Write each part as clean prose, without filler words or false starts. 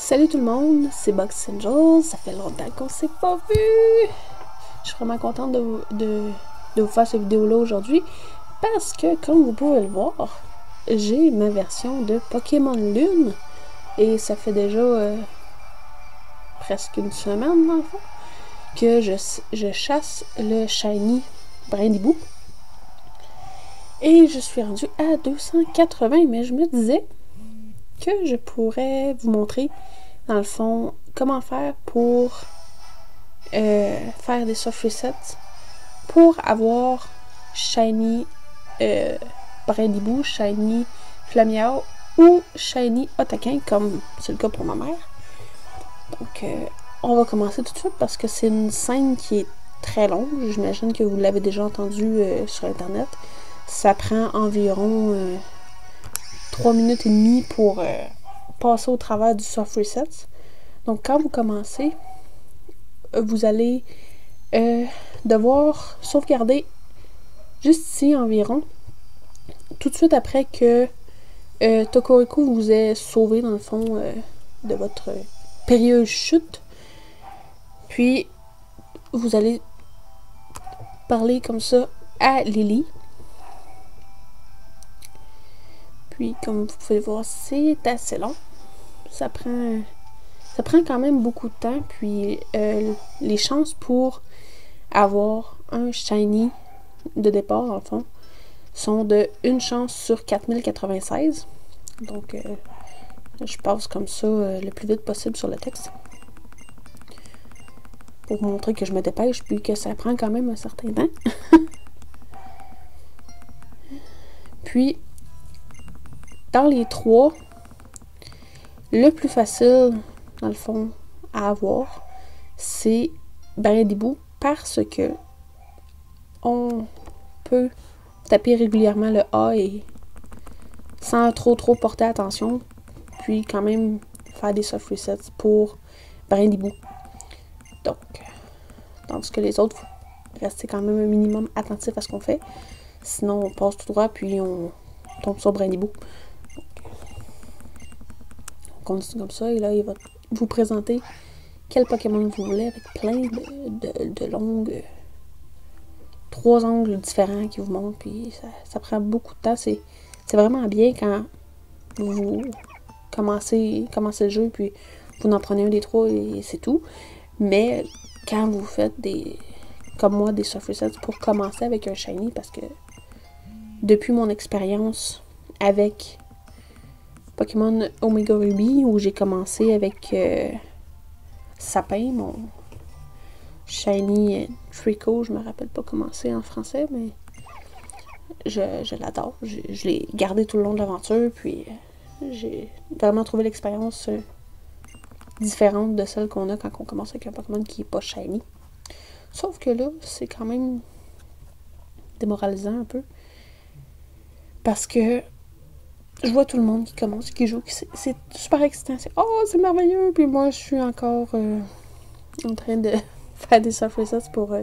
Salut tout le monde, c'est Box Angel, ça fait longtemps qu'on s'est pas vu. Je suis vraiment contente de vous faire cette vidéo-là aujourd'hui parce que, comme vous pouvez le voir, j'ai ma version de Pokémon Lune et ça fait déjà presque une semaine, dans le fond, que je chasse le Shiny Brindibou. Et je suis rendue à 280, mais je me disais que je pourrais vous montrer, dans le fond, comment faire pour faire des soft resets pour avoir Shiny Brindibou, Shiny Flamiao ou Shiny Otaquin, comme c'est le cas pour ma mère. Donc, on va commencer tout de suite parce que c'est une scène qui est très longue. J'imagine que vous l'avez déjà entendu sur Internet. Ça prend environ 3 minutes et demie pour passer au travers du soft reset. Donc, quand vous commencez, vous allez devoir sauvegarder juste ici environ, tout de suite après que Tokoroku vous ait sauvé dans le fond de votre périlleuse chute. Puis, vous allez parler comme ça à Lily. Puis, comme vous pouvez le voir, c'est assez long. Ça prend quand même beaucoup de temps. Puis, les chances pour avoir un shiny de départ, en fond, sont de 1 chance sur 4096. Donc, je passe comme ça le plus vite possible sur le texte. Pour vous montrer que je me dépêche, puis que ça prend quand même un certain temps. Puis, dans les trois, le plus facile, dans le fond, à avoir, c'est Brindibou, parce que on peut taper régulièrement le A et sans trop porter attention, puis quand même faire des soft resets pour Brindibou. Donc, tandis que les autres, restez quand même un minimum attentif à ce qu'on fait. Sinon, on passe tout droit, puis on tombe sur Brindibou. On continue comme ça, et là, il va vous présenter quel Pokémon vous voulez, avec plein de longues 3 angles différents qui vous montrent, puis ça prend beaucoup de temps. C'est vraiment bien quand vous commencez le jeu, puis vous en prenez un des trois et c'est tout. Mais quand vous faites comme moi, des soft resets pour commencer avec un shiny, parce que depuis mon expérience avec Pokémon Omega Ruby, où j'ai commencé avec Sapin, mon shiny Trico, je me rappelle pas comment c'est en français, mais je l'adore. Je l'ai gardé tout le long de l'aventure, puis j'ai vraiment trouvé l'expérience différente de celle qu'on a quand on commence avec un Pokémon qui est pas shiny. Sauf que là, c'est quand même démoralisant un peu. Parce que je vois tout le monde qui commence, qui joue, c'est super excitant. C'est « Oh, c'est merveilleux! » Puis moi, je suis encore en train de faire des soft resets pour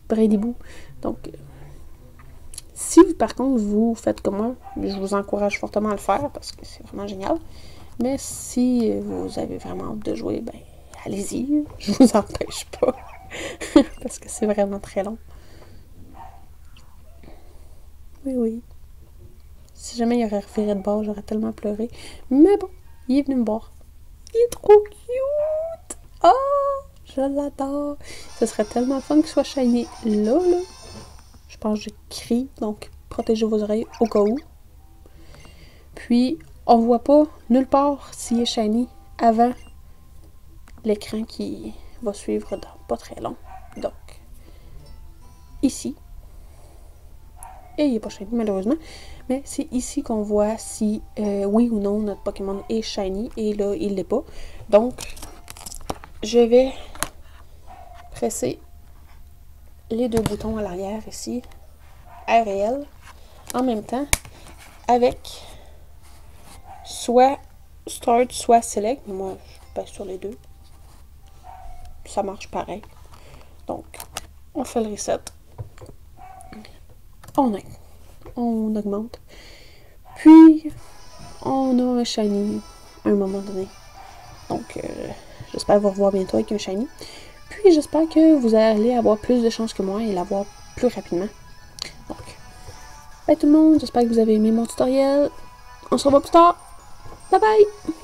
Brindibou. Donc, si par contre vous faites comme moi, je vous encourage fortement à le faire parce que c'est vraiment génial. Mais si vous avez vraiment hâte de jouer, ben allez-y, je vous empêche pas. Parce que c'est vraiment très long. Oui. Si jamais il aurait reviré de bord, j'aurais tellement pleuré. Mais bon, il est venu me voir. Il est trop cute! Oh! Je l'adore! Ce serait tellement fun qu'il soit shiny là. Je pense que je crie, donc protégez vos oreilles au cas où. Puis, on voit pas nulle part s'il est shiny avant l'écran qui va suivre dans pas très long. Donc, ici. Et il est pas shiny malheureusement. Mais c'est ici qu'on voit si oui ou non notre Pokémon est shiny. Et là, il l'est pas. Donc, je vais presser les deux boutons à l'arrière ici, R et L, en même temps, avec soit Start, soit Select. Mais moi, je passe sur les deux. Ça marche pareil. Donc, on fait le reset. On augmente. Puis, on a un shiny à un moment donné. Donc, j'espère vous revoir bientôt avec un shiny. Puis, j'espère que vous allez avoir plus de chance que moi et l'avoir plus rapidement. Donc, bye tout le monde, j'espère que vous avez aimé mon tutoriel. On se revoit plus tard. Bye bye!